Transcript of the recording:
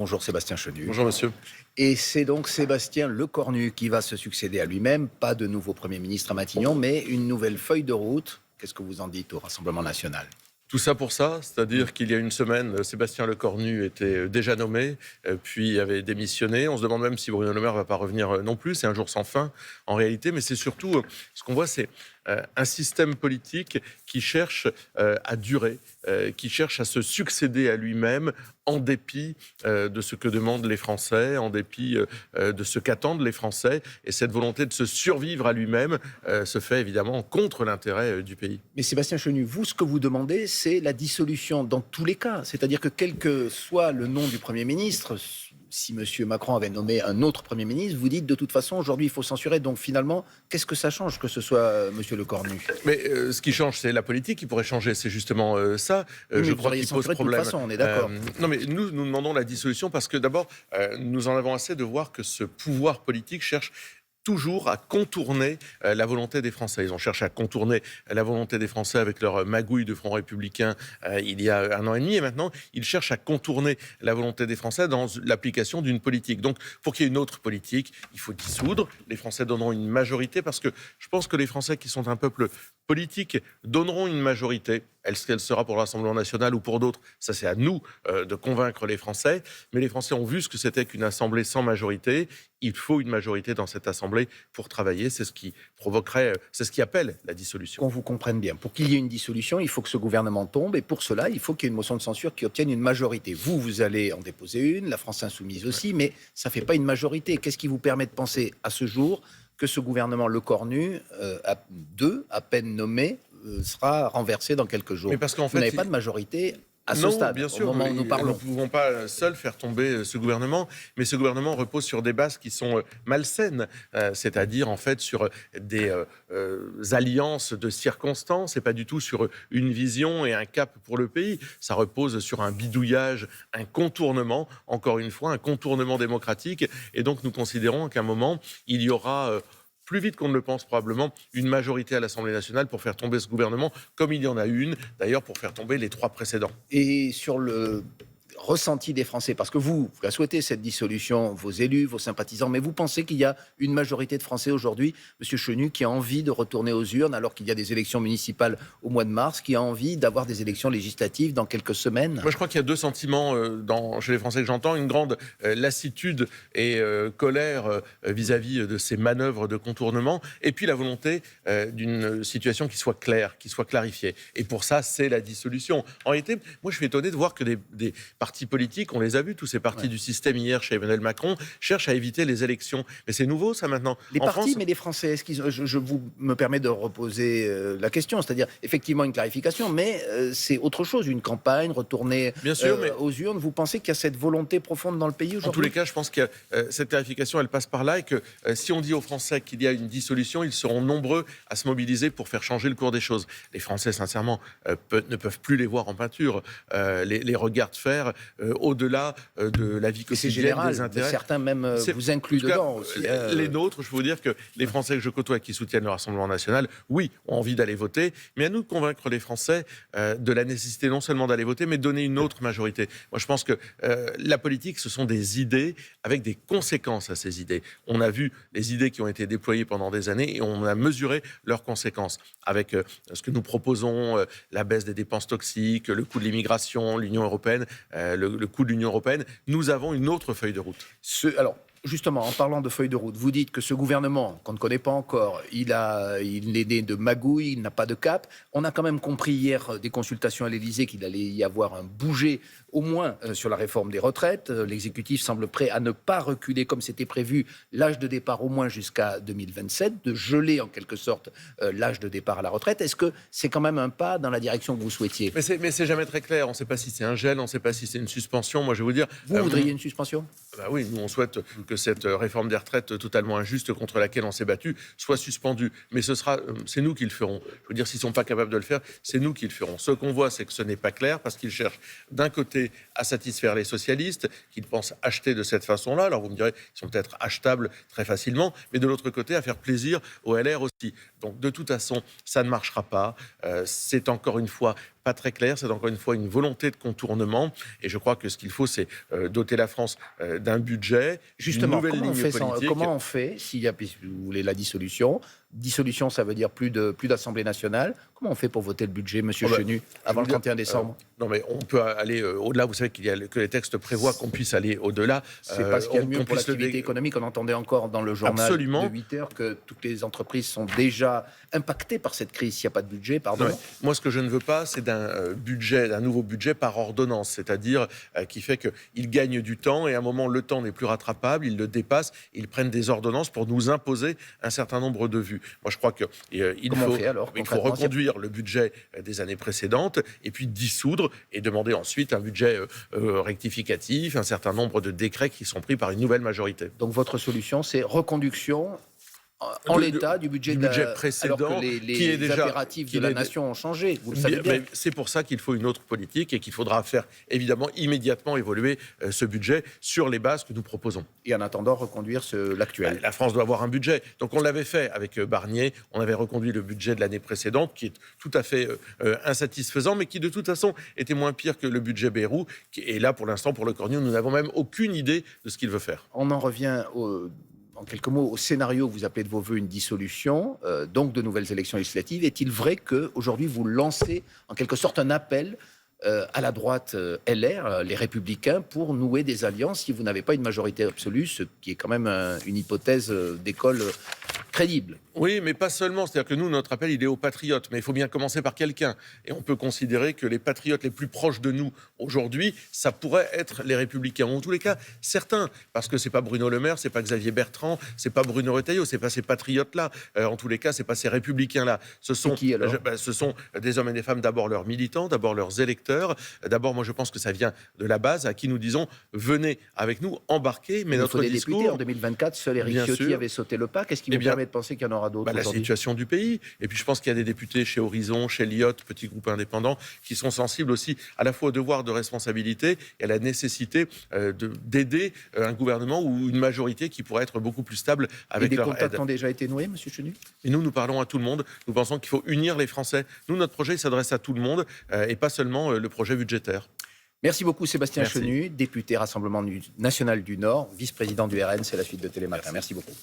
Bonjour Sébastien Chenu. Bonjour monsieur. Et c'est donc Sébastien Lecornu qui va se succéder à lui-même. Pas de nouveau Premier ministre à Matignon, mais une nouvelle feuille de route. Qu'est-ce que vous en dites au Rassemblement national ? Tout ça pour ça, c'est-à-dire qu'il y a une semaine, Sébastien Lecornu était déjà nommé, puis avait démissionné. On se demande même si Bruno Le Maire ne va pas revenir non plus. C'est un jour sans fin en réalité, mais c'est surtout, ce qu'on voit, c'est un système politique qui cherche à durer, qui cherche à se succéder à lui-même en dépit de ce que demandent les Français, en dépit de ce qu'attendent les Français. Et cette volonté de se survivre à lui-même se fait évidemment contre l'intérêt du pays. Mais Sébastien Chenu, vous, ce que vous demandez, c'est la dissolution dans tous les cas. C'est-à-dire que quel que soit le nom du Premier ministre, si M. Macron avait nommé un autre Premier ministre, vous dites de toute façon, aujourd'hui, il faut censurer. Donc finalement, qu'est-ce que ça change que ce soit M. Lecornu ? Mais ce qui change, c'est la politique qui pourrait changer. C'est justement ça, Oui, je vous crois, auriez qui pose censuré de toute problème. façon, on est d'accord. Non, mais nous demandons la dissolution parce que d'abord, nous en avons assez de voir que ce pouvoir politique cherche toujours à contourner la volonté des Français. Ils ont cherché à contourner la volonté des Français avec leur magouille de Front républicain il y a 1 an et demi. Et maintenant, ils cherchent à contourner la volonté des Français dans l'application d'une politique. Donc, pour qu'il y ait une autre politique, il faut dissoudre. Les Français donneront une majorité parce que je pense que les Français, qui sont un peuple politique, donneront une majorité. Est-ce qu'elle sera pour le Rassemblement national ou pour d'autres ? Ça, c'est à nous de convaincre les Français. Mais les Français ont vu ce que c'était qu'une assemblée sans majorité. Il faut une majorité dans cette assemblée pour travailler. C'est ce qui provoquerait, c'est ce qui appelle la dissolution. Qu'on vous comprenne bien. Pour qu'il y ait une dissolution, il faut que ce gouvernement tombe. Et pour cela, il faut qu'il y ait une motion de censure qui obtienne une majorité. Vous allez en déposer une, la France insoumise aussi, mais ça ne fait pas une majorité. Qu'est-ce qui vous permet de penser à ce jour que ce gouvernement Lecornu, à peine nommé, sera renversé dans quelques jours ? Mais parce qu'en fait, vous n'avez pas de majorité à ce non, stade, bien sûr, au moment où nous parlons. nous ne pouvons pas seuls faire tomber ce gouvernement, mais ce gouvernement repose sur des bases qui sont malsaines, c'est-à-dire en fait sur des alliances de circonstances, et pas du tout sur une vision et un cap pour le pays. Ça repose sur un bidouillage, un contournement, encore une fois, un contournement démocratique, et donc nous considérons qu'à un moment, il y aura plus vite qu'on ne le pense probablement, une majorité à l'Assemblée nationale pour faire tomber ce gouvernement, comme il y en a une, d'ailleurs, pour faire tomber les 3 précédents. Et sur le ressenti des Français, parce que vous la souhaitez, cette dissolution, vos élus, vos sympathisants, mais vous pensez qu'il y a une majorité de Français aujourd'hui, M. Chenu, qui a envie de retourner aux urnes alors qu'il y a des élections municipales au mois de mars, qui a envie d'avoir des élections législatives dans quelques semaines ? Moi, je crois qu'il y a 2 sentiments chez les Français que j'entends. Une grande lassitude et colère vis-à-vis de ces manœuvres de contournement, et puis la volonté d'une situation qui soit claire, qui soit clarifiée. Et pour ça, c'est la dissolution. En réalité, moi, je suis étonné de voir que des partis politiques, on les a vus, tous ces partis du système hier chez Emmanuel Macron, cherchent à éviter les élections. Mais c'est nouveau, ça, maintenant. Les en partis, France, mais les Français, je vous me permets de reposer la question, c'est-à-dire effectivement une clarification, mais c'est autre chose, une campagne, retourner bien sûr, mais aux urnes. Vous pensez qu'il y a cette volonté profonde dans le pays aujourd'hui ? en tous les cas, je pense que cette clarification, elle passe par là, et que si on dit aux Français qu'il y a une dissolution, ils seront nombreux à se mobiliser pour faire changer le cours des choses. Les Français, sincèrement, ne peuvent plus les voir en peinture, les regards de fer, au-delà de la vie Et c'est quotidienne, général, des intérêts. certains même vous incluent En tout cas, dedans aussi. Les nôtres, je peux vous dire que les Français que je côtoie qui soutiennent le Rassemblement national, oui, ont envie d'aller voter, mais à nous de convaincre les Français de la nécessité non seulement d'aller voter, mais de donner une autre majorité. Moi, je pense que la politique, ce sont des idées avec des conséquences à ces idées. On a vu les idées qui ont été déployées pendant des années et on a mesuré leurs conséquences avec ce que nous proposons, la baisse des dépenses toxiques, le coût de l'immigration, l'Union européenne, le coût de l'Union européenne. Nous avons une autre feuille de route. Alors, justement, en parlant de feuille de route, vous dites que ce gouvernement, qu'on ne connaît pas encore, il est né de magouille, il n'a pas de cap. On a quand même compris hier des consultations à l'Élysée qu'il allait y avoir un bouger, au moins sur la réforme des retraites. L'exécutif semble prêt à ne pas reculer comme c'était prévu l'âge de départ au moins jusqu'à 2027, de geler en quelque sorte l'âge de départ à la retraite. Est-ce que c'est quand même un pas dans la direction que vous souhaitiez ? Mais c'est jamais très clair. On ne sait pas si c'est un gel, on ne sait pas si c'est une suspension. Moi, je vais vous dire... Vous voudriez une suspension ? Bah oui, nous on souhaite que cette réforme des retraites totalement injuste contre laquelle on s'est battu soit suspendue. Mais c'est nous qui le ferons. Je veux dire, s'ils ne sont pas capables de le faire, c'est nous qui le ferons. Ce qu'on voit, c'est que ce n'est pas clair parce qu'ils cherchent d'un côté à satisfaire les socialistes, qu'ils pensent acheter de cette façon-là. Alors vous me direz, ils sont peut-être achetables très facilement, mais de l'autre côté, à faire plaisir aux LR aussi. Donc de toute façon, ça ne marchera pas. C'est encore une fois pas très clair. C'est encore une fois une volonté de contournement. Et je crois que ce qu'il faut, c'est doter la France d'un budget, Justement, une nouvelle ligne politique. comment on fait s'il y a, si vous voulez, la dissolution? Dissolution, ça veut dire plus d'Assemblée nationale. Comment on fait pour voter le budget, Monsieur Chenu, avant le 31 décembre? Non, mais on peut aller au-delà. Vous savez que les textes prévoient qu'on puisse aller au-delà. C'est pas ce qu'il y a de mieux pour l'activité économique. On entendait encore dans le journal Absolument. de 8 heures que toutes les entreprises sont déjà impactées par cette crise. S'il n'y a pas de budget, pardon. Non, moi, ce que je ne veux pas, c'est d'un nouveau budget par ordonnance, c'est-à-dire qui fait qu'il gagne du temps et à un moment, le temps n'est plus rattrapable, il le dépasse, ils prennent des ordonnances pour nous imposer un certain nombre de vues. Moi, je crois qu'il faut reconduire le budget des années précédentes et puis dissoudre et demander ensuite un budget rectificatif, un certain nombre de décrets qui sont pris par une nouvelle majorité. Donc votre solution, c'est reconduction en l'état du budget précédent, alors que les impératifs de la nation ont changé, vous le savez bien. C'est pour ça qu'il faut une autre politique et qu'il faudra faire évidemment immédiatement évoluer ce budget sur les bases que nous proposons. Et en attendant, reconduire l'actuel. La France doit avoir un budget. Donc on l'avait fait avec Barnier, on avait reconduit le budget de l'année précédente qui est tout à fait insatisfaisant, mais qui de toute façon était moins pire que le budget Bayrou. Et là, pour l'instant, pour le Cornu, nous n'avons même aucune idée de ce qu'il veut faire. On en revient en quelques mots, au scénario que vous appelez de vos voeux une dissolution, donc de nouvelles élections législatives. Est-il vrai qu'aujourd'hui, vous lancez en quelque sorte un appel à la droite LR, les Républicains, pour nouer des alliances si vous n'avez pas une majorité absolue, ce qui est quand même une hypothèse d'école crédible? Oui, mais pas seulement. C'est-à-dire que nous, notre appel, il est aux patriotes. Mais il faut bien commencer par quelqu'un. Et on peut considérer que les patriotes les plus proches de nous aujourd'hui, ça pourrait être les Républicains. En tous les cas, certains. Parce que c'est pas Bruno Le Maire, c'est pas Xavier Bertrand, c'est pas Bruno Retailleau, c'est pas ces patriotes-là. En tous les cas, c'est pas ces Républicains-là. Ce sont qui, alors? Ce sont des hommes et des femmes, d'abord leurs militants, d'abord leurs électeurs. D'abord, moi, je pense que ça vient de la base, à qui nous disons, venez avec nous, embarquez. Mais notre discours... députés en 2024, seul Éric Ciotti avait sauté le pas. Qu'est-ce qui vous permet de penser qu'il y en aura d'autres la situation du pays. Et puis je pense qu'il y a des députés chez Horizon, chez Lyot, petit groupe indépendant, qui sont sensibles aussi à la fois au devoir de responsabilité et à la nécessité d'aider un gouvernement ou une majorité qui pourrait être beaucoup plus stable avec leur aide. Et des contacts ont déjà été noués, Monsieur Chenu? Et nous parlons à tout le monde. Nous pensons qu'il faut unir les Français. Nous, notre projet s'adresse à tout le monde et pas seulement le projet budgétaire. Merci beaucoup Sébastien Chenu, député Rassemblement national du Nord, vice-président du RN. C'est la suite de Télématin. Merci beaucoup.